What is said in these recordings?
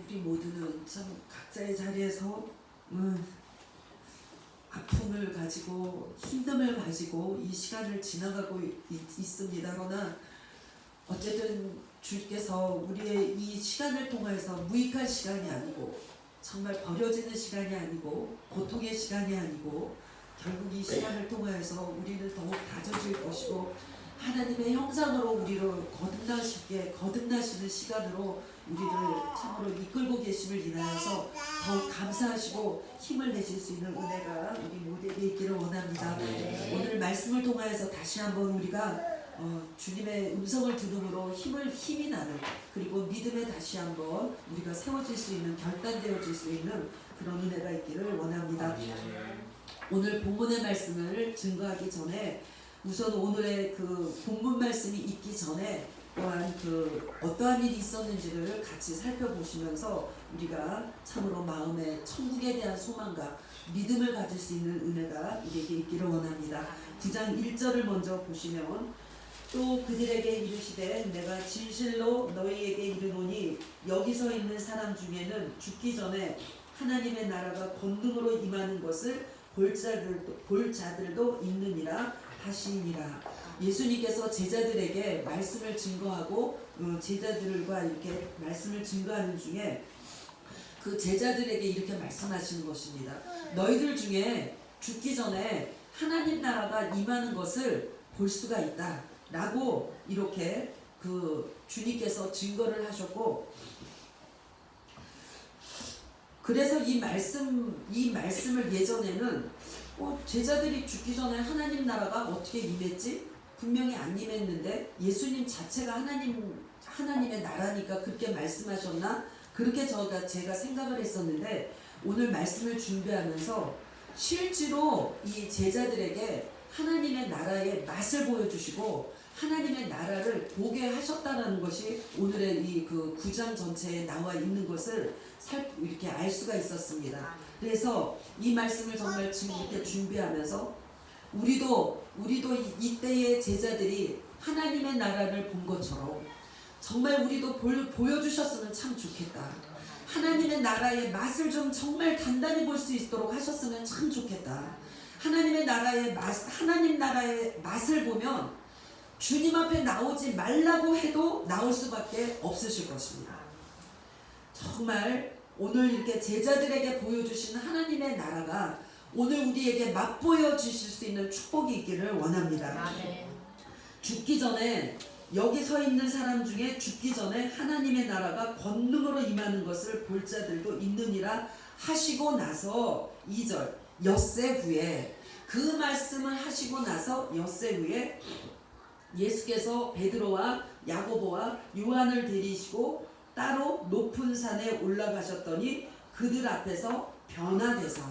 우리 모두는 참 각자의 자리에서 아픔을 가지고 힘듦을 가지고 이 시간을 지나가고 있습니다. 그러나 어쨌든 주께서 우리의 이 시간을 통해서 무익한 시간이 아니고 정말 버려지는 시간이 아니고 고통의 시간이 아니고 결국 이 시간을 통해서 우리는 더욱 다져질 것이고 하나님의 형상으로 우리를 거듭나시는 시간으로 우리를 참으로 이끌고 계심을 인하여서 더욱 감사하시고 힘을 내실 수 있는 은혜가 우리 모두에게 있기를 원합니다. 오늘 말씀을 통하여서 다시 한번 우리가 주님의 음성을 들음으로 힘이 나는, 그리고 믿음에 다시 한번 우리가 세워질 수 있는, 결단되어질 수 있는 그런 은혜가 있기를 원합니다. 오늘 본문의 말씀을 증거하기 전에 우선 오늘의 그 본문 말씀이 있기 전에 또한 그 어떠한 일이 있었는지를 같이 살펴보시면서 우리가 참으로 마음에 천국에 대한 소망과 믿음을 가질 수 있는 은혜가 우리에게 있기를 원합니다. 9장 1절을 먼저 보시면, 또 그들에게 이르시되 내가 진실로 너희에게 이르노니 여기 서 있는 사람 중에는 죽기 전에 하나님의 나라가 권능으로 임하는 것을 볼 자들도 있느니라 하시니라. 예수님께서 제자들에게 말씀을 증거하고 제자들과 이렇게 말씀을 증거하는 중에 그 제자들에게 이렇게 말씀하시는 것입니다. 너희들 중에 죽기 전에 하나님 나라가 임하는 것을 볼 수가 있다 라고 이렇게 그 주님께서 증거를 하셨고, 그래서 이 말씀을 예전에는 제자들이 죽기 전에 하나님 나라가 어떻게 임했지? 분명히 안 임했는데 예수님 자체가 하나님의 나라니까 그렇게 말씀하셨나? 그렇게 제가 생각을 했었는데, 오늘 말씀을 준비하면서 실제로 이 제자들에게 하나님의 나라의 맛을 보여주시고 하나님의 나라를 보게 하셨다는 것이 오늘의 이 그 9장 전체에 나와 있는 것을 이렇게 알 수가 있었습니다. 그래서 이 말씀을 정말 지금 이렇게 준비하면서 우리도 이때의 제자들이 하나님의 나라를 본 것처럼 정말 우리도 보여주셨으면 참 좋겠다. 하나님의 나라의 맛을 좀 정말 단단히 볼 수 있도록 하셨으면 참 좋겠다. 하나님 나라의 맛을 보면 주님 앞에 나오지 말라고 해도 나올 수밖에 없으실 것입니다. 정말 오늘 이렇게 제자들에게 보여주신 하나님의 나라가 오늘 우리에게 맛보여 주실 수 있는 축복이 있기를 원합니다. 죽기 전에 여기 서 있는 사람 중에 죽기 전에 하나님의 나라가 권능으로 임하는 것을 볼 자들도 있느니라 하시고 나서 2절 엿새 후에, 그 말씀을 하시고 나서 엿새 후에 예수께서 베드로와 야고보와 요한을 데리시고 따로 높은 산에 올라가셨더니 그들 앞에서 변화되사,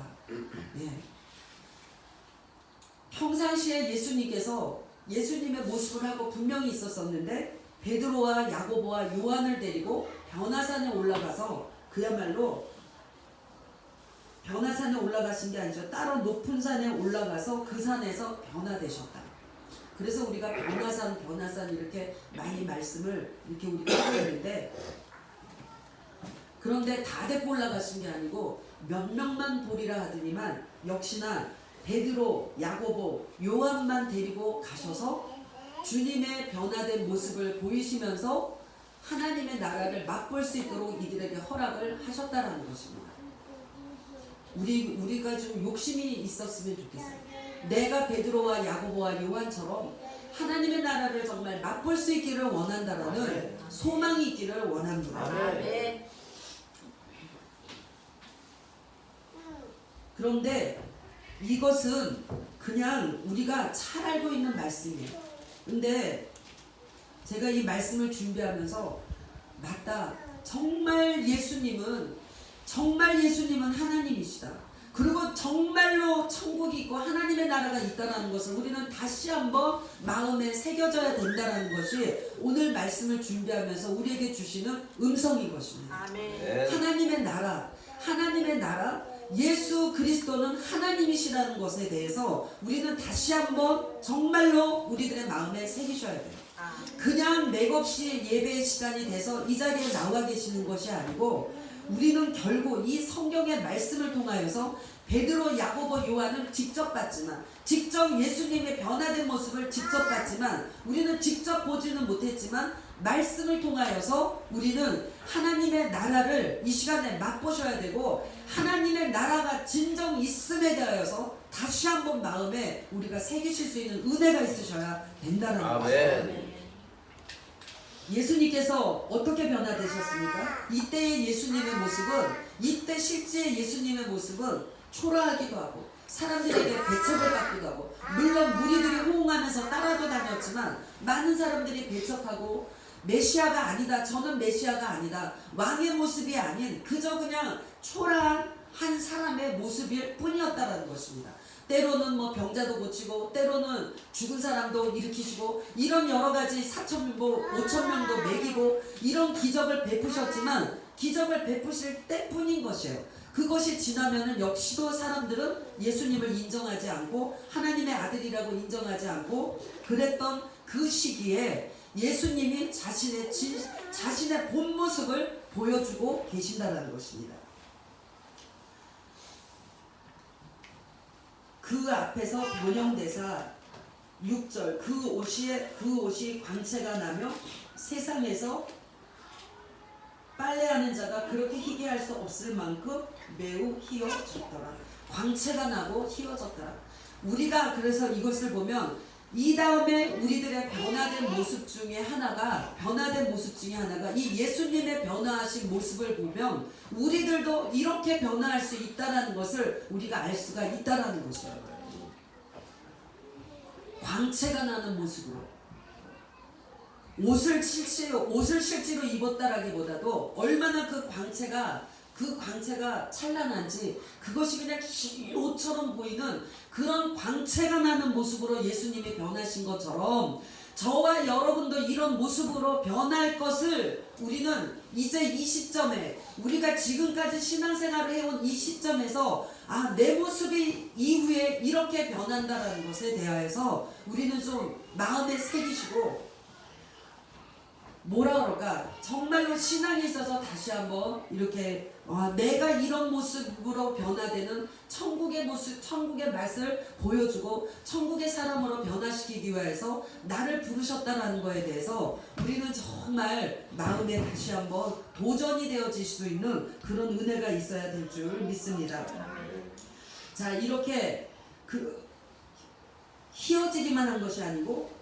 평상시에 예수님께서 예수님의 모습을 하고 분명히 있었었는데 베드로와 야고보와 요한을 데리고 변화산에 올라가서, 그야말로 변화산에 올라가신 게 아니죠. 따로 높은 산에 올라가서 그 산에서 변화되셨다. 그래서 우리가 변화산 이렇게 많이 말씀을 이렇게 우리가 하고 있는데, 그런데 다 데리고 올라가신 게 아니고 몇 명만 보리라 하더니만 역시나 베드로, 야고보, 요한만 데리고 가셔서 주님의 변화된 모습을 보이시면서 하나님의 나라를 맛볼 수 있도록 이들에게 허락을 하셨다라는 것입니다. 우리가 좀 욕심이 있었으면 좋겠어요. 내가 베드로와 야고보와 요한처럼 하나님의 나라를 정말 맛볼 수 있기를 원한다라는 소망이 있기를 원합니다. 그런데 이것은 그냥 우리가 잘 알고 있는 말씀이에요. 근데 제가 이 말씀을 준비하면서 맞다, 정말 예수님은 하나님이시다. 그리고 정말로 천국이 있고 하나님의 나라가 있다는 것을 우리는 다시 한번 마음에 새겨져야 된다는 것이 오늘 말씀을 준비하면서 우리에게 주시는 음성인 것입니다. 아멘. 하나님의 나라, 예수 그리스도는 하나님이시라는 것에 대해서 우리는 다시 한번 정말로 우리들의 마음에 새기셔야 돼요. 그냥 맥없이 예배의 시간이 돼서 이 자리에 나와 계시는 것이 아니고 우리는 결국 이 성경의 말씀을 통하여서 베드로, 야고보, 요한은 직접 봤지만, 직접 예수님의 변화된 모습을 직접 봤지만, 우리는 직접 보지는 못했지만 말씀을 통하여서 우리는 하나님의 나라를 이 시간에 맛보셔야 되고, 하나님의 나라가 진정 있음에 대하여서 다시 한번 마음에 우리가 새기실 수 있는 은혜가 있으셔야 된다는 거예요. 예수님께서 어떻게 변화되셨습니까? 이때의 예수님의 모습은, 이때 실제 예수님의 모습은 초라하기도 하고 사람들에게 배척을 받기도 하고, 물론 무리들이 호응하면서 따라도 다녔지만 많은 사람들이 배척하고, 메시아가 아니다, 저는 메시아가 아니다, 왕의 모습이 아닌 그저 그냥 초라한 한 사람의 모습일 뿐이었다라는 것입니다. 때로는 뭐 병자도 고치고, 때로는 죽은 사람도 일으키시고, 이런 여러 가지 5,000명도 먹이고, 이런 기적을 베푸셨지만 기적을 베푸실 때뿐인 것이에요. 그것이 지나면은 역시도 사람들은 예수님을 인정하지 않고 하나님의 아들이라고 인정하지 않고 그랬던 그 시기에 예수님이 자신의 본 모습을 보여주고 계신다라는 것입니다. 그 앞에서 변형대사 6절, 그 옷이 광채가 나며 세상에서 빨래하는 자가 그렇게 희게 할 수 없을 만큼 매우 희어졌더라. 광채가 나고 희어졌더라. 우리가 그래서 이것을 보면 이 다음에 우리들의 변화된 모습 중에 하나가 이 예수님의 변화하신 모습을 보면 우리들도 이렇게 변화할 수 있다는 것을 우리가 알 수가 있다는 것이에요. 광채가 나는 모습으로, 옷을 실제로 입었다라기보다도 얼마나 그 광채가 찬란한지, 그것이 그냥 흰 옷처럼 보이는 그런 광채가 나는 모습으로 예수님이 변하신 것처럼 저와 여러분도 이런 모습으로 변할 것을 우리는 이제 이 시점에, 우리가 지금까지 신앙생활을 해온 이 시점에서 내 모습이 이후에 이렇게 변한다라는 것에 대하여서 우리는 좀 마음에 새기시고, 뭐라 그럴까, 정말로 신앙에 있어서 다시 한번 이렇게 내가 이런 모습으로 변화되는 천국의 모습, 천국의 맛을 보여주고 천국의 사람으로 변화시키기 위해서 나를 부르셨다라는 것에 대해서 우리는 정말 마음에 다시 한번 도전이 되어질 수 있는 그런 은혜가 있어야 될 줄 믿습니다. 자, 이렇게 희어지기만 한 것이 아니고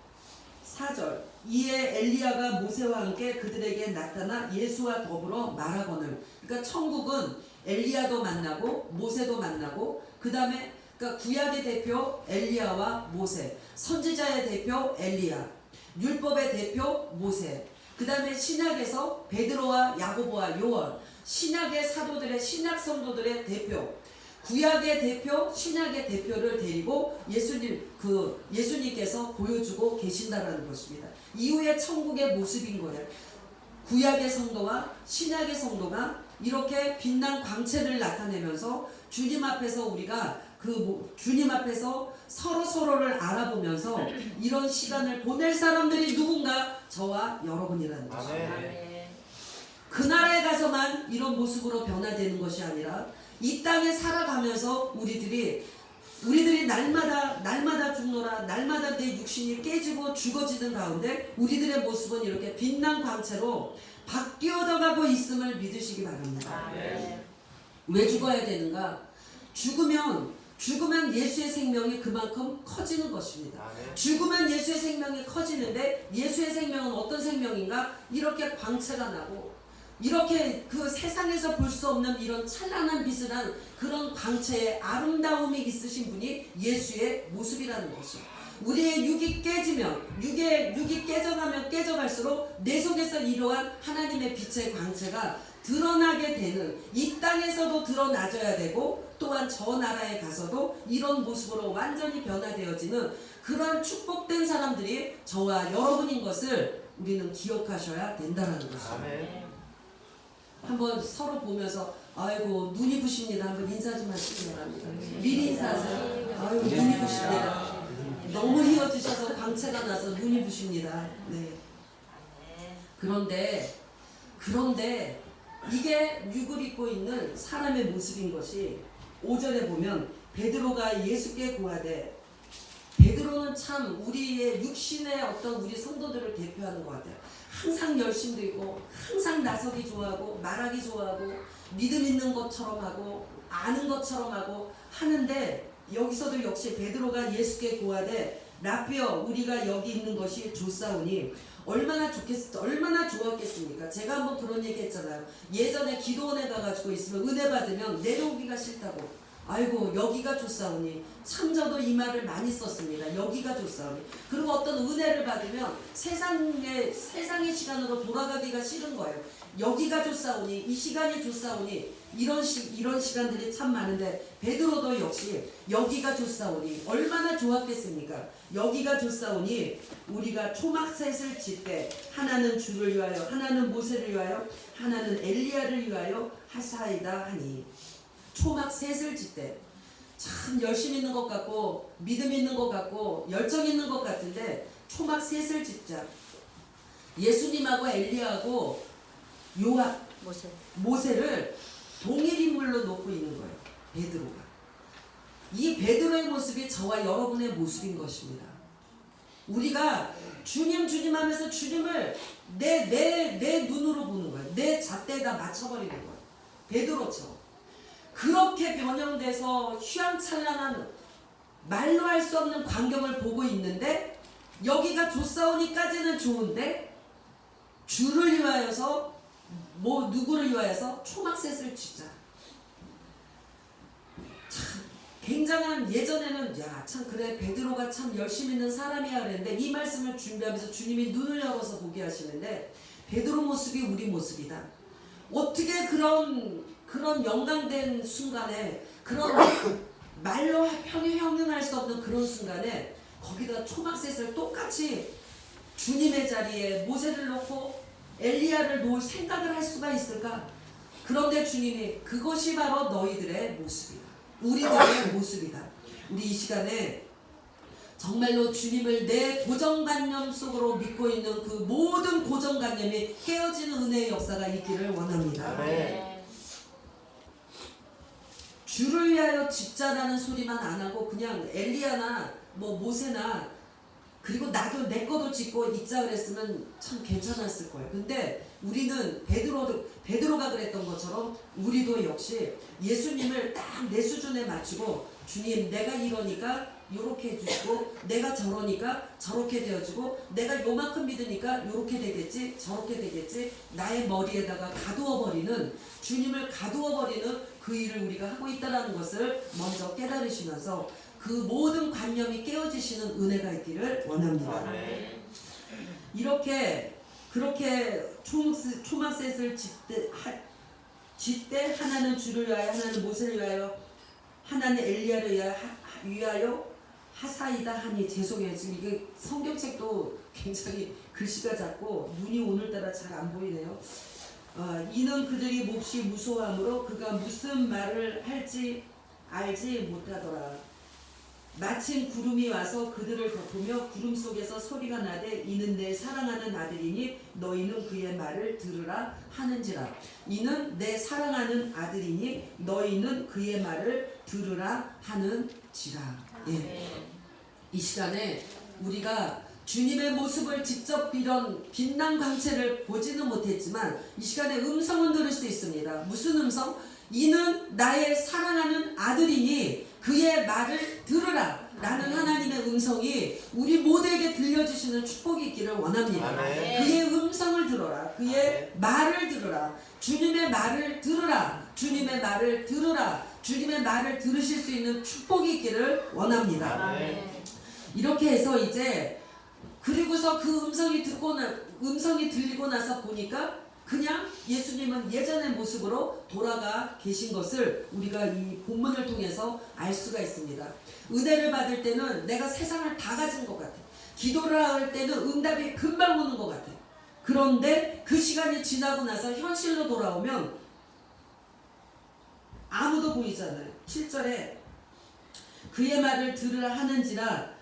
4절, 이에 엘리야가 모세와 함께 그들에게 나타나 예수와 더불어 말하거늘. 그러니까 천국은 엘리야도 만나고 모세도 만나고, 그 다음에 그러니까 구약의 대표 엘리야와 모세, 선지자의 대표 엘리야, 율법의 대표 모세, 그 다음에 신약에서 베드로와 야고보와 요한, 신약의 사도들의, 신약 성도들의 대표, 구약의 대표, 신약의 대표를 데리고 예수님께서 보여주고 계신다라는 것입니다. 이후에 천국의 모습인 거예요. 구약의 성도와 신약의 성도가 이렇게 빛난 광채를 나타내면서 주님 앞에서 우리가 주님 앞에서 서로를 알아보면서 이런 시간을 보낼 사람들이 누군가? 저와 여러분이라는 것입니다. 그 나라에 가서만 이런 모습으로 변화되는 것이 아니라 이 땅에 살아가면서 우리들이 날마다 죽노라, 날마다 내 육신이 깨지고 죽어지는 가운데 우리들의 모습은 이렇게 빛난 광채로 바뀌어가고 있음을 믿으시기 바랍니다. 왜 죽어야 되는가? 죽으면 예수의 생명이 그만큼 커지는 것입니다. 죽으면 예수의 생명이 커지는데, 예수의 생명은 어떤 생명인가? 이렇게 광채가 나고, 이렇게 그 세상에서 볼 수 없는 이런 찬란한 빛을 한 그런 광채의 아름다움이 있으신 분이 예수의 모습이라는 것이죠. 우리의 육이 깨져가면 깨져갈수록 내 속에서 이러한 하나님의 빛의 광채가 드러나게 되는, 이 땅에서도 드러나줘야 되고 또한 저 나라에 가서도 이런 모습으로 완전히 변화되어지는 그런 축복된 사람들이 저와 여러분인 것을 우리는 기억하셔야 된다는 것입니다. 한번 서로 보면서 아이고 눈이 부십니다. 한번 인사 좀 하시기 바랍니다. 미리 인사하세요. 아이고 눈이 부십니다. 너무 휘어지셔서 광채가 나서 눈이 부십니다. 네. 그런데 이게 육을 입고 있는 사람의 모습인 것이 5절에 보면 베드로가 예수께 구하되, 베드로는 참 우리의 육신의 어떤 우리 성도들을 대표하는 것 같아요. 항상 열심도 있고 항상 나서기 좋아하고 말하기 좋아하고 믿음 있는 것처럼 하고 아는 것처럼 하고 하는데, 여기서도 역시 베드로가 예수께 구하되 라피어 우리가 여기 있는 것이 좋사오니, 얼마나 좋았겠습니까? 제가 한번 그런 얘기 했잖아요. 예전에 기도원에 가가지고 있으면 은혜 받으면 내려오기가 싫다고. 아이고 여기가 좋사오니, 참 저도 이 말을 많이 썼습니다. 여기가 좋사오니. 그리고 어떤 은혜를 받으면 세상의 시간으로 돌아가기가 싫은 거예요. 여기가 좋사오니, 이 시간이 좋사오니, 이런 시간들이 참 많은데 베드로도 역시 여기가 좋사오니, 얼마나 좋았겠습니까? 여기가 좋사오니 우리가 초막셋을 짓되 하나는 주를 위하여 하나는 모세를 위하여 하나는 엘리야를 위하여 하사이다 하니. 초막셋을 짓되 참 열심 있는 것 같고 믿음 있는 것 같고 열정 있는 것 같은데 초막셋을 짓자. 예수님하고 엘리야하고 모세를 동일 인물로 놓고 있는 거예요. 베드로가. 이 베드로의 모습이 저와 여러분의 모습인 것입니다. 우리가 주님 하면서 주님을 내 눈으로 보는 거예요. 내 잣대에다 맞춰버리는 거예요. 베드로처럼. 그렇게 변형돼서 휘황찬란한 말로 할 수 없는 광경을 보고 있는데, 여기가 좋사오니까지는 좋은데 주를 위하여서 누구를 위하여서 초막셋을 짓자. 참 굉장한, 예전에는 참 그래 베드로가 참 열심히 있는 사람이야 그랬는데, 이 말씀을 준비하면서 주님이 눈을 열어서 보게 하시는데 베드로 모습이 우리 모습이다. 어떻게 그런 영광된 순간에, 그런 말로 형용할 수 없는 그런 순간에 거기다 초막셋을 똑같이 주님의 자리에 모세를 놓고 엘리야를 놓을 생각을 할 수가 있을까? 그런데 주님이 그것이 바로 너희들의 모습이다. 우리들의 모습이다. 우리 이 시간에 정말로 주님을 내 고정관념 속으로 믿고 있는 그 모든 고정관념이 깨어지는 은혜의 역사가 있기를 원합니다. 네. 주를 위하여 짓자라는 소리만 안 하고 그냥 엘리야나 모세나, 그리고 나도 내 거도 짓고 있자 그랬으면 참 괜찮았을 거예요. 근데 우리는 베드로가 그랬던 것처럼 우리도 역시 예수님을 딱 내 수준에 맞추고, 주님 내가 이러니까 요렇게 해주시고, 내가 저러니까 저렇게 되어주고, 내가 요만큼 믿으니까 요렇게 되겠지 저렇게 되겠지, 나의 머리에다가 가두어버리는, 주님을 가두어버리는 그 일을 우리가 하고 있다는 것을 먼저 깨달으시면서 그 모든 관념이 깨어지시는 은혜가 있기를 원합니다. 그렇게 초막셋을 짓되 하나는 주를 위하여 하나는 모세를 위하여 하나는 엘리야를 위하여 하사이다 하니. 죄송해요. 지금 이게 성경책도 굉장히 글씨가 작고 눈이 오늘따라 잘 안 보이네요. 이는 그들이 몹시 무서워하므로 그가 무슨 말을 할지 알지 못하더라. 마침 구름이 와서 그들을 덮으며 구름 속에서 소리가 나되 이는 내 사랑하는 아들이니 너희는 그의 말을 들으라 하는지라. 이는 내 사랑하는 아들이니 너희는 그의 말을 들으라 하는지라. 예. 이 시간에 우리가 주님의 모습을 직접 이런 빛난 광채를 보지는 못했지만 이 시간에 음성은 들을 수 있습니다. 무슨 음성? 이는 나의 사랑하는 아들이니 그의 말을 들으라 라는 하나님의 음성이 우리 모두에게 들려주시는 축복이 있기를 원합니다. 그의 음성을 들어라. 그의 말을 들으라. 주님의 말을 들으라. 주님의 말을 들으라. 주님의 말을 들으실 수 있는 축복이 있기를 원합니다. 이렇게 해서 이제 그리고서 그 음성이 들리고 나서 보니까 그냥 예수님은 예전의 모습으로 돌아가 계신 것을 우리가 이 본문을 통해서 알 수가 있습니다. 은혜를 받을 때는 내가 세상을 다 가진 것 같아. 기도를 할 때는 응답이 금방 오는 것 같아. 그런데 그 시간이 지나고 나서 현실로 돌아오면 아무도 보이잖아요. 7절에 그의 말을 들으라 하는지라.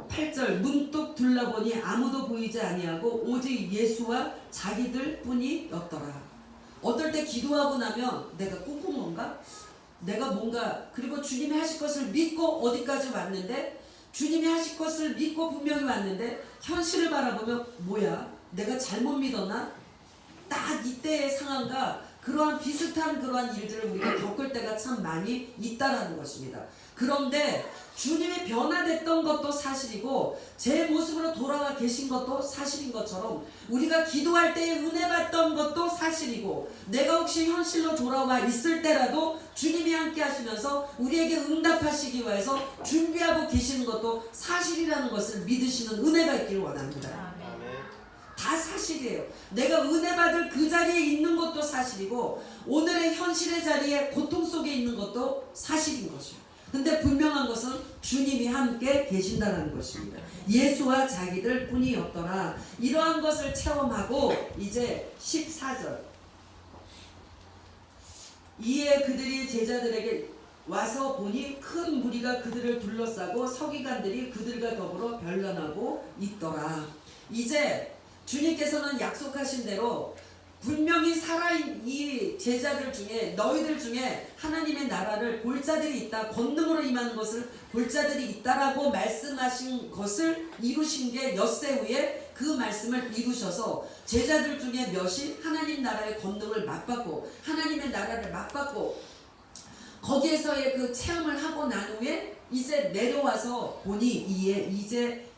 8절 문득 둘러보니 아무도 보이지 아니하고 오직 예수와 자기들 뿐이었더라. 어떨 때 기도하고 나면 내가 꿈꾼 건가? 내가 뭔가 그리고 주님이 하실 것을 믿고 어디까지 왔는데 주님이 하실 것을 믿고 분명히 왔는데 현실을 바라보면 뭐야? 내가 잘못 믿었나? 딱 이때의 상황과 그러한 비슷한 그러한 일들을 우리가 겪을 때가 참 많이 있다라는 것입니다. 그런데 주님이 변화됐던 것도 사실이고 제 모습으로 돌아와 계신 것도 사실인 것처럼 우리가 기도할 때에 은혜 받던 것도 사실이고 내가 혹시 현실로 돌아와 있을 때라도 주님이 함께 하시면서 우리에게 응답하시기 위해서 준비하고 계시는 것도 사실이라는 것을 믿으시는 은혜가 있기를 원합니다. 다 사실이에요. 내가 은혜 받을 그 자리에 있는 것도 사실이고 오늘의 현실의 자리에 고통 속에 있는 것도 사실인 것이에요. 근데 분명한 것은 주님이 함께 계신다는 것입니다. 예수와 자기들 뿐이었더라. 이러한 것을 체험하고 이제 14절 이에 그들이 제자들에게 와서 보니 큰 무리가 그들을 둘러싸고 서기관들이 그들과 더불어 변론하고 있더라. 이제 주님께서는 약속하신 대로 분명히 살아있는 이 제자들 중에 너희들 중에 하나님의 나라를 볼 자들이 있다. 권능으로 임하는 것을 볼 자들이 있다라고 말씀하신 것을 이루신 게 엿새 후에 그 말씀을 이루셔서 제자들 중에 몇이 하나님 나라의 권능을 맛봤고 하나님의 나라를 맛봤고 거기에서의 그 체험을 하고 난 후에 이제 내려와서 보니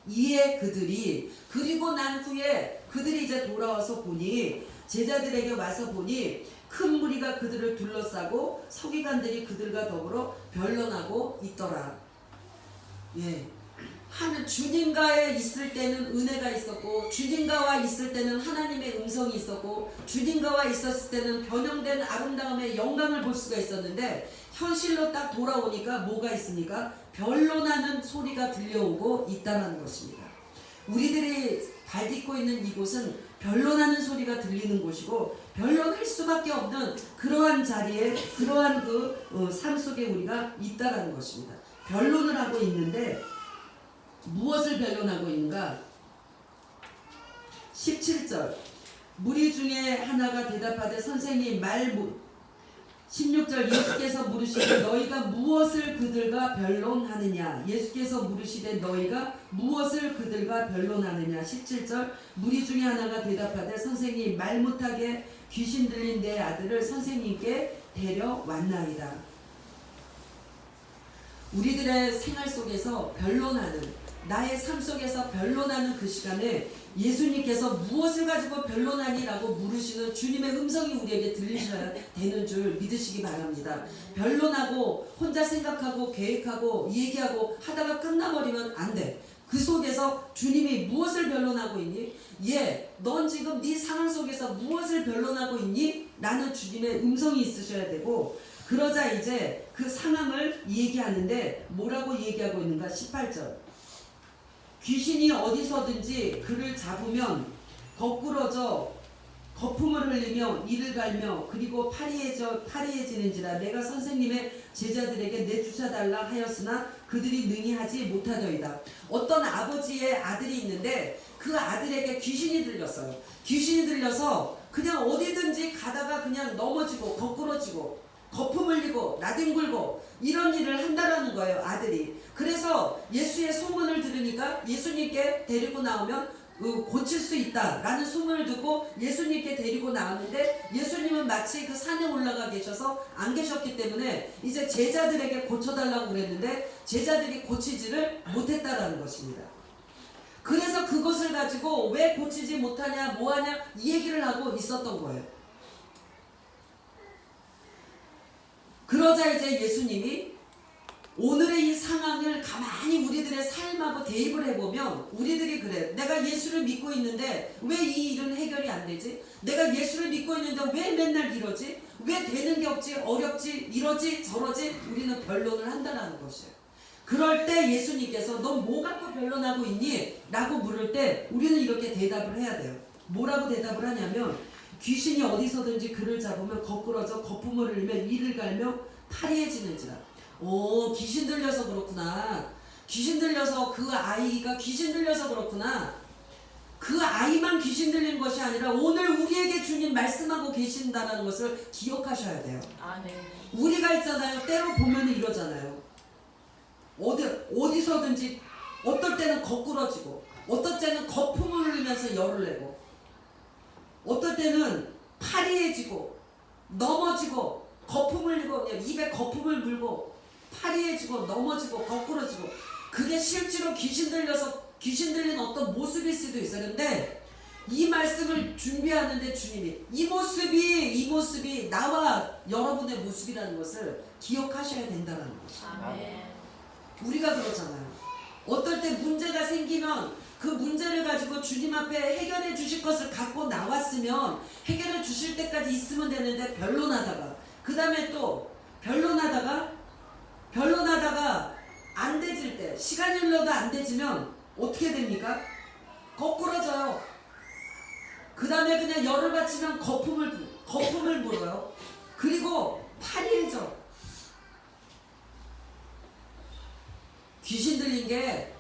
이에 그들이 그리고 난 후에 그들이 이제 돌아와서 보니 제자들에게 와서 보니 큰 무리가 그들을 둘러싸고 서기관들이 그들과 더불어 변론하고 있더라. 예. 하는 주님과에 있을 때는 은혜가 있었고 주님과와 있을 때는 하나님의 음성이 있었고 주님과와 있었을 때는 변형된 아름다움의 영광을 볼 수가 있었는데 현실로 딱 돌아오니까 뭐가 있습니까? 변론하는 소리가 들려오고 있다는 것입니다. 우리들이 발딛고 있는 이곳은 변론하는 소리가 들리는 곳이고 변론할 수밖에 없는 그러한 자리에 그러한 삶 속에 우리가 있다라는 것입니다. 변론을 하고 있는데 무엇을 변론하고 있는가? 17절 무리 중에 하나가 대답하되 선생님 16절 예수께서 물으시되 너희가 무엇을 그들과 변론하느냐? 예수께서 물으시되 너희가 무엇을 그들과 변론하느냐? 17절 무리 중에 하나가 대답하되 선생님 말 못하게 귀신 들린 내 아들을 선생님께 데려왔나이다. 우리들의 생활 속에서 변론하는 나의 삶 속에서 변론하는 그 시간에 예수님께서 무엇을 가지고 변론하니라고 물으시는 주님의 음성이 우리에게 들리셔야 되는 줄 믿으시기 바랍니다. 변론하고 혼자 생각하고 계획하고 얘기하고 하다가 끝나버리면 안 돼. 그 속에서 주님이 무엇을 변론하고 있니? 넌 지금 네 상황 속에서 무엇을 변론하고 있니? 라는 주님의 음성이 있으셔야 되고 그러자 이제 그 상황을 얘기하는데 뭐라고 얘기하고 있는가? 18절 귀신이 어디서든지 그를 잡으면 거꾸러져 거품을 흘리며 이를 갈며 그리고 파리해지는지라 내가 선생님의 제자들에게 내쫓아달라 하였으나 그들이 능히 하지 못하더이다. 어떤 아버지의 아들이 있는데 그 아들에게 귀신이 들렸어요. 귀신이 들려서 그냥 어디든지 가다가 그냥 넘어지고 거꾸러지고 거품 흘리고 나뒹굴고 이런 일을 한다라는 거예요. 아들이. 그래서 예수의 소문을 들으니까 예수님께 데리고 나오면 고칠 수 있다라는 소문을 듣고 예수님께 데리고 나왔는데 예수님은 마치 그 산에 올라가 계셔서 안 계셨기 때문에 이제 제자들에게 고쳐달라고 그랬는데 제자들이 고치지를 못했다라는 것입니다. 그래서 그것을 가지고 왜 고치지 못하냐 뭐하냐 이 얘기를 하고 있었던 거예요. 그러자 이제 예수님이 오늘의 이 상황을 가만히 우리들의 삶하고 대입을 해보면 우리들이 그래. 내가 예수를 믿고 있는데 왜 이 일은 해결이 안 되지? 내가 예수를 믿고 있는데 왜 맨날 이러지? 왜 되는 게 없지? 어렵지? 이러지? 저러지? 우리는 변론을 한다는 것이에요. 그럴 때 예수님께서 넌 뭐 갖고 변론하고 있니? 라고 물을 때 우리는 이렇게 대답을 해야 돼요. 뭐라고 대답을 하냐면 귀신이 어디서든지 그를 잡으면 거꾸러져 거품을 흘리며 이를 갈며 파리해지는지라. 귀신 들려서 그렇구나. 귀신 들려서 그 아이가 귀신 들려서 그렇구나. 그 아이만 귀신 들린 것이 아니라 오늘 우리에게 주님 말씀하고 계신다는 것을 기억하셔야 돼요. 아멘. 우리가 있잖아요. 때로 보면 이러잖아요. 어디서든지 어떨 때는 거꾸러지고 어떨 때는 거품을 흘리면서 열을 내고 어떨 때는 파리해지고 넘어지고 거품을 흘리고 그냥 입에 거품을 물고 파리해지고 넘어지고 거꾸러지고 그게 실제로 귀신 들린 어떤 모습일 수도 있었는데 이 말씀을 준비하는데 주님이 이 모습이 나와 여러분의 모습이라는 것을 기억하셔야 된다는 거죠. 아멘. 우리가 그러잖아요. 어떨 때 문제가 생기면 그 문제를 가지고 주님 앞에 해결해 주실 것을 갖고 나왔으면 해결해 주실 때까지 있으면 되는데 변론하다가 그 다음에 또 변론하다가 안 되질 때 시간이 흘러도 안 되지면 어떻게 됩니까? 거꾸러져요. 그 다음에 그냥 열을 받치면 거품을 불어요. 그리고 파리해져. 귀신 들린 게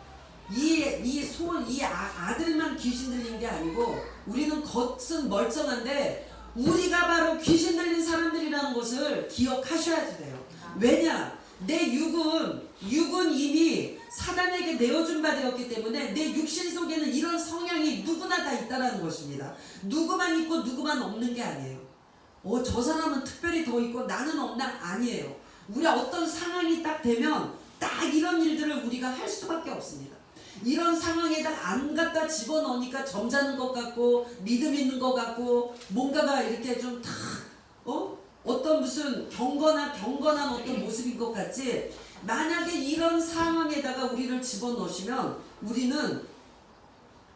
이 아들만 귀신 들린 게 아니고 우리는 겉은 멀쩡한데 우리가 바로 귀신 들린 사람들이라는 것을 기억하셔야 돼요. 왜냐? 내 육은 이미 사단에게 내어준 바 되었기 때문에 내 육신 속에는 이런 성향이 누구나 다 있다는 것입니다. 누구만 있고 누구만 없는 게 아니에요. 저 사람은 특별히 더 있고 나는 없나? 아니에요. 우리가 어떤 상황이 딱 되면 딱 이런 일들을 우리가 할 수밖에 없습니다. 이런 상황에다 안 갖다 집어넣으니까 점잖은 것 같고 믿음 있는 것 같고 뭔가가 이렇게 좀 다 어떤 무슨 경건한 어떤 모습인 것 같지. 만약에 이런 상황에다가 우리를 집어넣으시면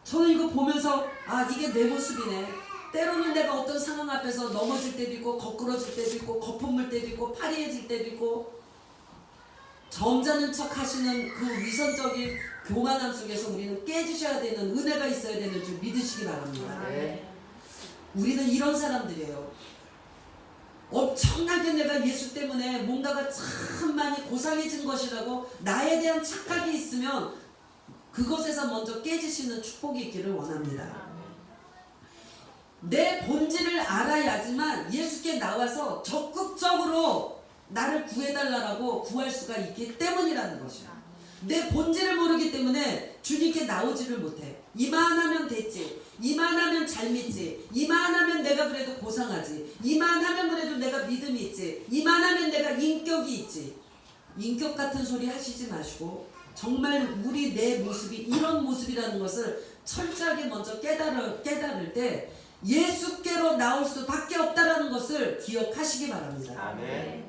저는 이거 보면서 이게 내 모습이네. 때로는 내가 어떤 상황 앞에서 넘어질 때도 있고 거꾸러질 때도 있고 거품 물 때도 있고 파리해질 때도 있고 점잖은 척 하시는 그 위선적인 교만함 속에서 우리는 깨지셔야 되는 은혜가 있어야 되는 줄 믿으시기 바랍니다. 네. 우리는 이런 사람들이에요. 엄청나게 내가 예수 때문에 뭔가가 참 많이 고상해진 것이라고 나에 대한 착각이 있으면 그것에서 먼저 깨지시는 축복이 있기를 원합니다. 내 본질을 알아야지만 예수께 나와서 적극적으로 나를 구해달라고 구할 수가 있기 때문이라는 것이야. 내 본질을 모르기 때문에 주님께 나오지를 못해. 이만하면 됐지, 이만하면 잘 믿지, 이만하면 내가 그래도 고상하지, 이만하면 그래도 내가 믿음이 있지, 이만하면 내가 인격이 있지. 인격 같은 소리 하시지 마시고 정말 내 모습이 이런 모습이라는 것을 철저하게 먼저 깨달을 때 예수께로 나올 수밖에 없다라는 것을 기억하시기 바랍니다. 아멘.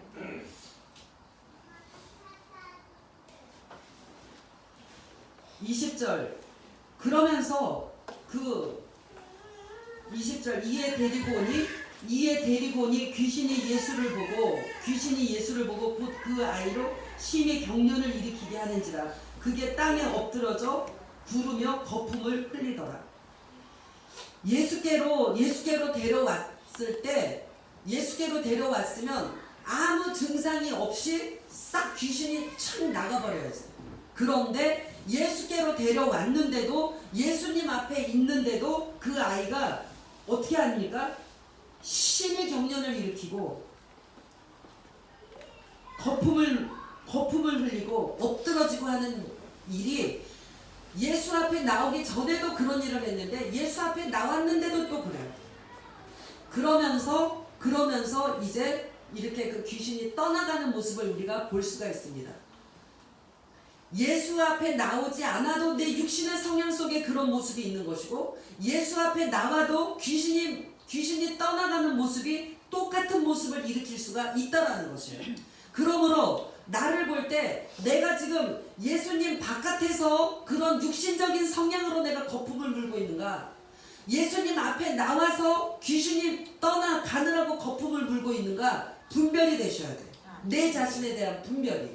20절 그러면서 20절 이에 데리고 오니 귀신이 예수를 보고 곧 그 아이로 심히 경련을 일으키게 하는지라 그게 땅에 엎드러져 구르며 거품을 흘리더라. 예수께로 데려왔으면 아무 증상이 없이 싹 귀신이 착 나가버려야지. 그런데 예수께로 데려왔는데도 예수님 앞에 있는데도 그 아이가 어떻게 합니까? 심히 경련을 일으키고 거품을 흘리고 엎드러지고 하는 일이 예수 앞에 나오기 전에도 그런 일을 했는데 예수 앞에 나왔는데도 또 그래요. 그러면서 이제 이렇게 그 귀신이 떠나가는 모습을 우리가 볼 수가 있습니다. 예수 앞에 나오지 않아도 내 육신의 성향 속에 그런 모습이 있는 것이고 예수 앞에 나와도 귀신이 떠나가는 모습이 똑같은 모습을 일으킬 수가 있다라는 것이에요. 그러므로 나를 볼 때 내가 지금 예수님 바깥에서 그런 육신적인 성향으로 내가 거품을 물고 있는가, 예수님 앞에 나와서 귀신이 떠나가느라고 거품을 물고 있는가 분별이 되셔야 돼요. 내 자신에 대한 분별이.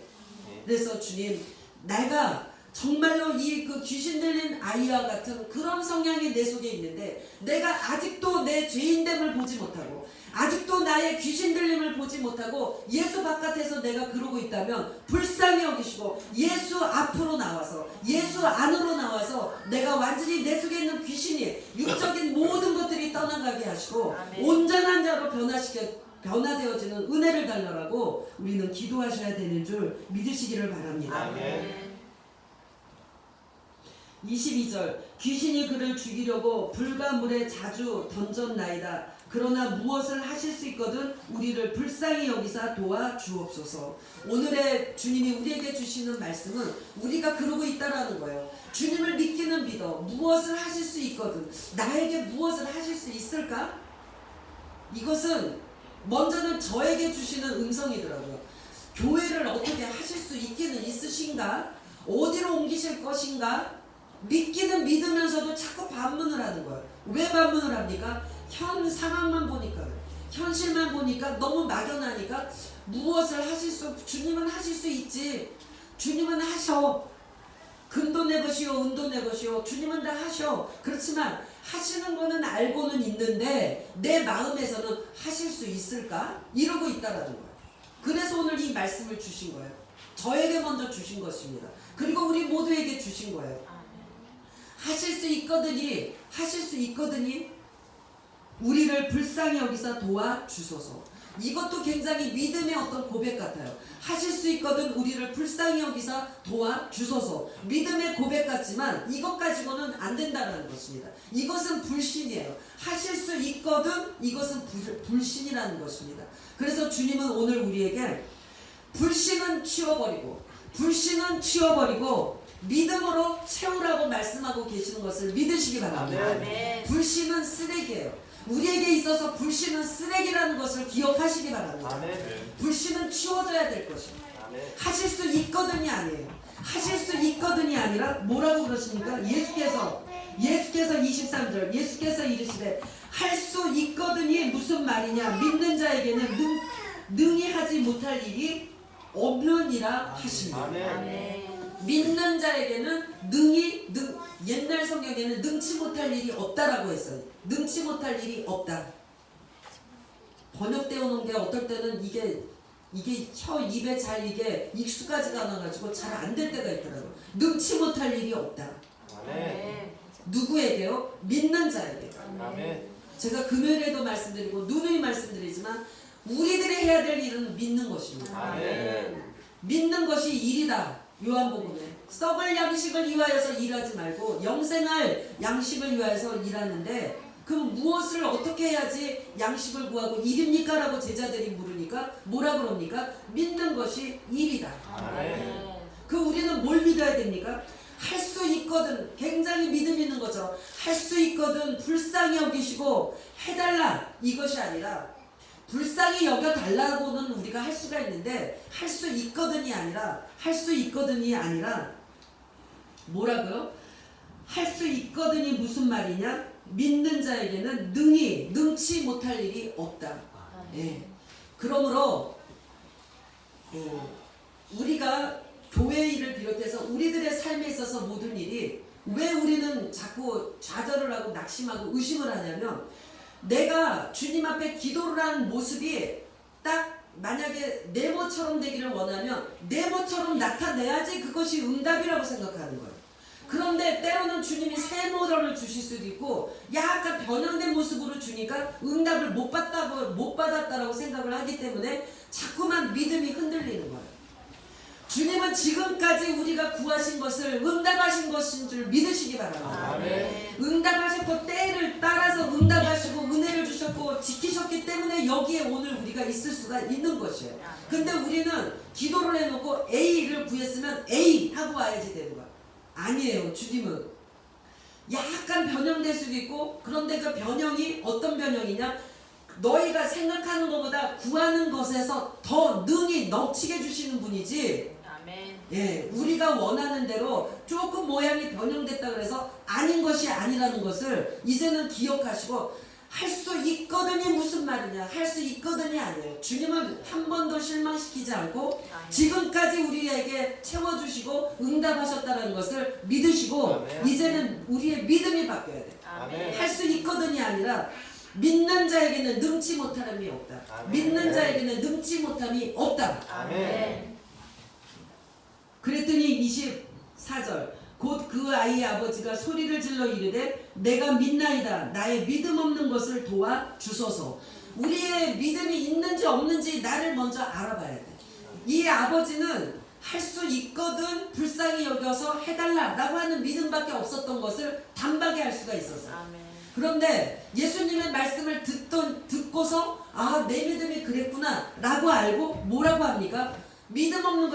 그래서 주님, 내가 정말로 그 귀신 들린 아이와 같은 그런 성향이 내 속에 있는데 내가 아직도 내 죄인됨을 보지 못하고 아직도 나의 귀신 들림을 보지 못하고 예수 바깥에서 내가 그러고 있다면 불쌍히 여기시고 예수 앞으로 나와서 예수 안으로 나와서 내가 완전히 내 속에 있는 귀신이 육적인 모든 것들이 떠나가 지나가게 하시고 아멘. 온전한 자로 변화되어지는 은혜를 달라고 우리는 기도하셔야 되는 줄 믿으시기를 바랍니다. 아멘. 22절 귀신이 그를 죽이려고 불과 물에 자주 던졌나이다. 그러나 무엇을 하실 수 있거든 우리를 불쌍히 여기사 도와 주옵소서. 오늘의 주님이 우리에게 주시는 말씀은 우리가 그러고 있다라는 거예요. 주님을 믿기는 믿어. 무엇을 하실 수 있거든. 나에게 무엇을 하실 수 있을까? 이것은 먼저는 저에게 주시는 음성이더라고요. 교회를 어떻게 하실 수 있기는 있으신가? 어디로 옮기실 것인가? 믿기는 믿으면서도 자꾸 반문을 하는 거예요. 왜 반문을 합니까? 현 상황만 보니까, 현실만 보니까 너무 막연하니까 무엇을 하실 수, 주님은 하실 수 있지. 주님은 하셔. 금도 내 것이요 은도 내 것이요 주님은 다 하셔. 그렇지만 하시는 거는 알고는 있는데 내 마음에서는 하실 수 있을까? 이러고 있다라는 거예요. 그래서 오늘 이 말씀을 주신 거예요. 저에게 먼저 주신 것입니다. 그리고 우리 모두에게 주신 거예요. 하실 수 있거든요. 하실 수 있거든요. 우리를 불쌍히 여기사 도와주소서. 이것도 굉장히 믿음의 어떤 고백 같아요. 하실 수 있거든 우리를 불쌍히 여기사 도와주소서. 믿음의 고백 같지만 이것 가지고는 안 된다는 것입니다. 이것은 불신이에요. 하실 수 있거든 이것은 불신이라는 것입니다. 그래서 주님은 오늘 우리에게 불신은 치워버리고 믿음으로 채우라고 말씀하고 계시는 것을 믿으시기 바랍니다. 아멘. 불신은 쓰레기예요. 우리에게 있어서 불신은 쓰레기라는 것을 기억하시기 바랍니다. 아멘. 불신은 치워져야 될 것입니다. 아멘. 하실 수 있거든이 아니에요. 하실 수 있거든이 아니라 뭐라고 그러십니까? 예수께서 23절 예수께서 이르시되 할 수 있거든이 무슨 말이냐? 믿는 자에게는 능히 하지 못할 일이 없느니라 하십니다. 아멘. 믿는 자에게는 옛날 성경에는 능치 못할 일이 없다라고 했어요. 능치 못할 일이 없다. 번역되어 놓은 게 어떨 때는 이게 입에 잘 이게 익숙하지가 않아가지고 잘 안 될 때가 있더라고요. 능치 못할 일이 없다. 아멘. 누구에게요? 믿는 자에게. 아멘. 제가 금요일에도 말씀드리고 누누이 말씀드리지만 우리들이 해야 될 일은 믿는 것입니다. 아멘. 믿는 것이 일이다. 요한복음에 썩을 양식을 위하여서 일하지 말고 영생할 양식을 위하여서 일하는데 그럼 무엇을 어떻게 해야지 양식을 구하고 일입니까? 라고 제자들이 물으니까 뭐라 그럽니까? 믿는 것이 일이다. 아멘. 그 우리는 뭘 믿어야 됩니까? 할 수 있거든. 굉장히 믿음 있는 거죠. 할 수 있거든. 불쌍히 여기시고 해달라. 이것이 아니라 불쌍히 여겨달라고는 우리가 할 수가 있는데 할 수 있거든이 아니라 뭐라고요? 할 수 있거든이 무슨 말이냐? 믿는 자에게는 능치 못할 일이 없다. 예. 그러므로 우리가 교회 일을 비롯해서 우리들의 삶에 있어서 모든 일이 왜 우리는 자꾸 좌절을 하고 낙심하고 의심을 하냐면 내가 주님 앞에 기도를 하는 모습이 딱 만약에 네모처럼 되기를 원하면 네모처럼 나타내야지 그것이 응답이라고 생각하는 거예요. 그런데 때로는 주님이 세모를 주실 수도 있고 약간 변형된 모습으로 주니까 응답을 못 받았다라고 생각을 하기 때문에 자꾸만 믿음이 흔들리는 거예요. 주님은 지금까지 우리가 구하신 것을 응답하신 것인 줄 믿으시기 바랍니다. 아멘. 응답하셨고 때를 따라서 응답하시고 은혜를 주셨고 지키셨기 때문에 여기에 오늘 우리가 있을 수가 있는 것이에요. 근데 우리는 기도를 해놓고 A를 구했으면 A 하고 와야지 되는 거야. 아니에요. 주님은 약간 변형될 수도 있고 그런데 그 변형이 어떤 변형이냐? 너희가 생각하는 것보다 구하는 것에서 더 능히 넘치게 주시는 분이지. 예, 우리가 원하는 대로 조금 모양이 변형됐다 그래서 아닌 것이 아니라는 것을 이제는 기억하시고 할 수 있거든이 무슨 말이냐? 할 수 있거든이 아니에요. 주님은 한 번도 실망시키지 않고 지금까지 우리에게 채워주시고 응답하셨다는 것을 믿으시고 아멘. 이제는 우리의 믿음이 바뀌어야 돼요. 아멘. 할 수 있거든이 아니라 믿는 자에게는 능치 못함이 없다. 아멘. 믿는 자에게는 능치 못함이 없다. 아멘. 그랬더니 24절 곧 그 아이의 아버지가 소리를 질러 이르되 내가 믿나이다. 나의 믿음 없는 것을 도와 주소서. 우리의 믿음이 있는지 없는지 나를 먼저 알아봐야 돼. 이 아버지는 할 수 있거든 불쌍히 여겨서 해달라라고 하는 믿음밖에 없었던 것을 단박에 할 수가 있었어요. 아멘. 그런데 예수님의 말씀을 듣고서 아, 내 믿음이 그랬구나 라고 알고 뭐라고 합니까? 믿음 없는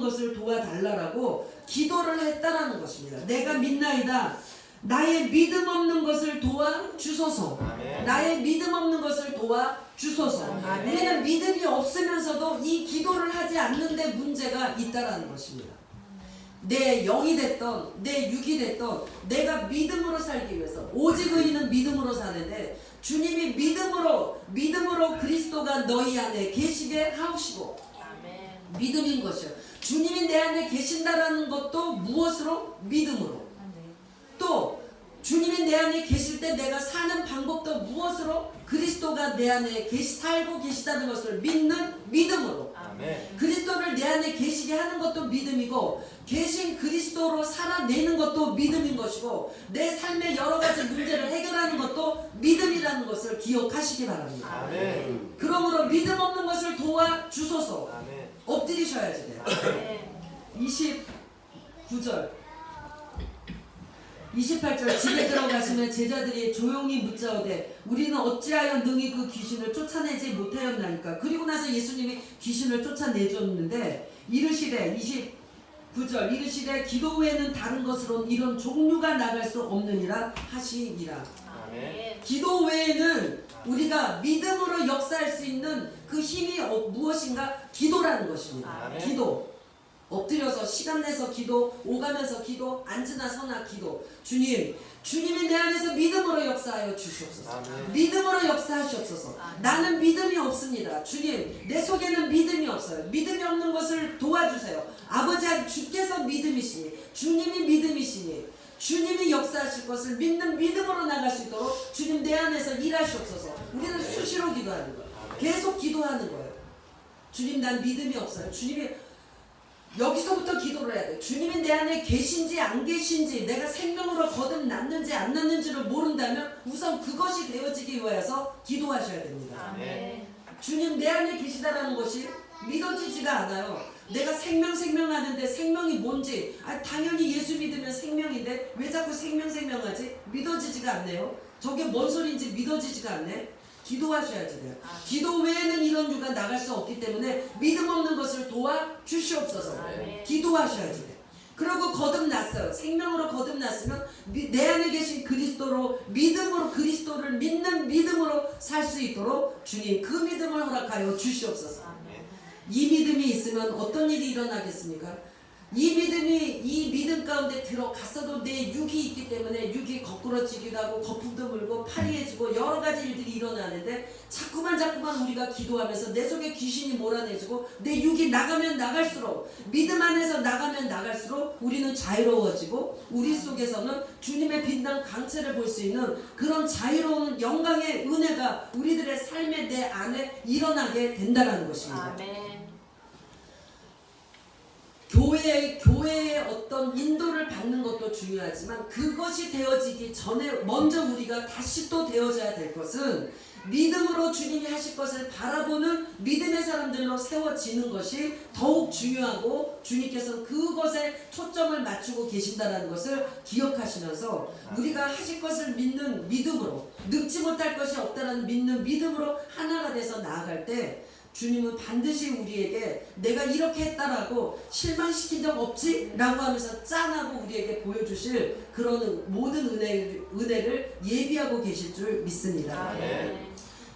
것을 도와달라라고 기도를 했다라는 것입니다. 내가 믿나이다. 나의 믿음 없는 것을 도와주소서. 아멘. 나의 믿음 없는 것을 도와주소서. 아멘. 우리는 믿음이 없으면서도 이 기도를 하지 않는데 문제가 있다라는 것입니다. 내 영이 됐던 내 육이 됐던 내가 믿음으로 살기 위해서 오직 의인은 믿음으로 사는데 주님이 믿음으로 그리스도가 너희 안에 계시게 하시고 아멘. 믿음인 것이요. 주님이 내 안에 계신다라는 것도 무엇으로? 믿음으로. 또 주님이 내 안에 계실 때 내가 사는 방법도 무엇으로? 그리스도가 내 안에 살고 계시다는 것을 믿는 믿음으로. 아멘. 그리스도를 내 안에 계시게 하는 것도 믿음이고 계신 그리스도로 살아내는 것도 믿음인 것이고 내 삶의 여러 가지 문제를 해결하는 것도 믿음이라는 것을 기억하시기 바랍니다. 아멘. 그러므로 믿음 없는 것을 도와주소서. 아멘. 엎드리셔야지 돼요. 아멘. 29절 28절 집에 들어가시면 제자들이 조용히 묻자오되 우리는 어찌하여 능히 그 귀신을 쫓아내지 못하였나이까. 그리고 나서 예수님이 귀신을 쫓아내줬는데 이르시되 29절 이르시되 기도 외에는 다른 것으로는 이런 종류가 나갈 수 없느니라 하시니라. 아멘. 기도 외에는 우리가 믿음으로 역사할 수 있는 그 힘이 무엇인가? 기도라는 것입니다. 아멘. 기도. 엎드려서 시간 내서 기도, 오가면서 기도, 앉으나 서나 기도. 주님이 내 안에서 믿음으로 역사하여 주시옵소서. 아멘. 믿음으로 역사하시옵소서. 아멘. 나는 믿음이 없습니다. 주님, 내 속에는 믿음이 없어요. 믿음이 없는 것을 도와주세요. 아버지, 주께서 믿음이시니, 주님이 믿음이시니, 주님이 역사하실 것을 믿는 믿음으로 나갈 수 있도록 주님 내 안에서 일하시옵소서. 우리는 수시로 기도하는 거예요. 계속 기도하는 거예요. 주님, 난 믿음이 없어요. 주님이 여기서부터 기도를 해야 돼. 주님이 내 안에 계신지 안 계신지, 내가 생명으로 거듭났는지 안 났는지를 모른다면 우선 그것이 되어지기 위해서 기도하셔야 됩니다. 아멘. 주님 내 안에 계시다라는 것이 믿어지지가 않아요. 내가 생명하는데 생명이 뭔지, 당연히 예수 믿으면 생명인데 왜 자꾸 생명하지? 믿어지지가 않네요. 저게 뭔 소리인지 믿어지지가 않네. 기도하셔야지 돼요. 기도 외에는 이런 유가 나갈 수 없기 때문에 믿음 없는 것을 도와주시옵소서. 아멘. 기도하셔야지 돼요. 그리고 거듭났어요. 생명으로 거듭났으면 내 안에 계신 그리스도로 믿음으로 그리스도를 믿는 믿음으로 살 수 있도록 주님 그 믿음을 허락하여 주시옵소서. 아멘. 이 믿음이 있으면 어떤 일이 일어나겠습니까? 이 믿음 가운데 들어갔어도 내 육이 있기 때문에 육이 거꾸러지기도 하고 거품도 물고 파리해지고 여러 가지 일들이 일어나는데 자꾸만 우리가 기도하면서 내 속에 귀신이 몰아내지고 내 육이 나가면 나갈수록 믿음 안에서 나가면 나갈수록 우리는 자유로워지고 우리 속에서는 주님의 빛난 광채를 볼 수 있는 그런 자유로운 영광의 은혜가 우리들의 삶의 내 안에 일어나게 된다는 것입니다. 아멘. 교회의 어떤 인도를 받는 것도 중요하지만 그것이 되어지기 전에 먼저 우리가 다시 또 되어져야 될 것은 믿음으로 주님이 하실 것을 바라보는 믿음의 사람들로 세워지는 것이 더욱 중요하고 주님께서는 그것에 초점을 맞추고 계신다는 것을 기억하시면서 우리가 하실 것을 믿는 믿음으로 늙지 못할 것이 없다는 믿는 믿음으로 하나가 돼서 나아갈 때 주님은 반드시 우리에게 내가 이렇게 했다라고 실망시킨 적 없지? 라고 하면서 짠하고 우리에게 보여주실 그런 모든 은혜를 예비하고 계실 줄 믿습니다. 아멘.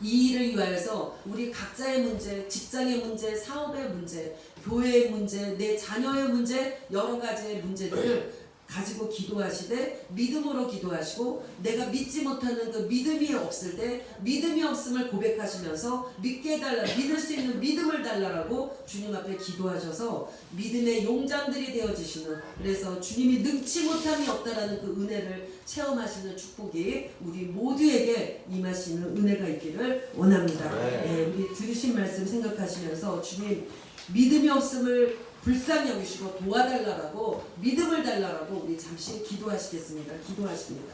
이 일을 위하여서 우리 각자의 문제, 직장의 문제, 사업의 문제, 교회의 문제, 내 자녀의 문제, 여러 가지의 문제들을 가지고 기도하시되 믿음으로 기도하시고 내가 믿지 못하는 그 믿음이 없을 때 믿음이 없음을 고백하시면서 믿게 해달라, 믿을 수 있는 믿음을 달라라고 주님 앞에 기도하셔서 믿음의 용장들이 되어지시는, 그래서 주님이 능치 못함이 없다라는 그 은혜를 체험하시는 축복이 우리 모두에게 임하시는 은혜가 있기를 원합니다. 네, 우리 들으신 말씀 생각하시면서 주님 믿음이 없음을 불쌍히 여기시고 도와달라고 믿음을 달라고 우리 잠시 기도하시겠습니다. 기도하십니다.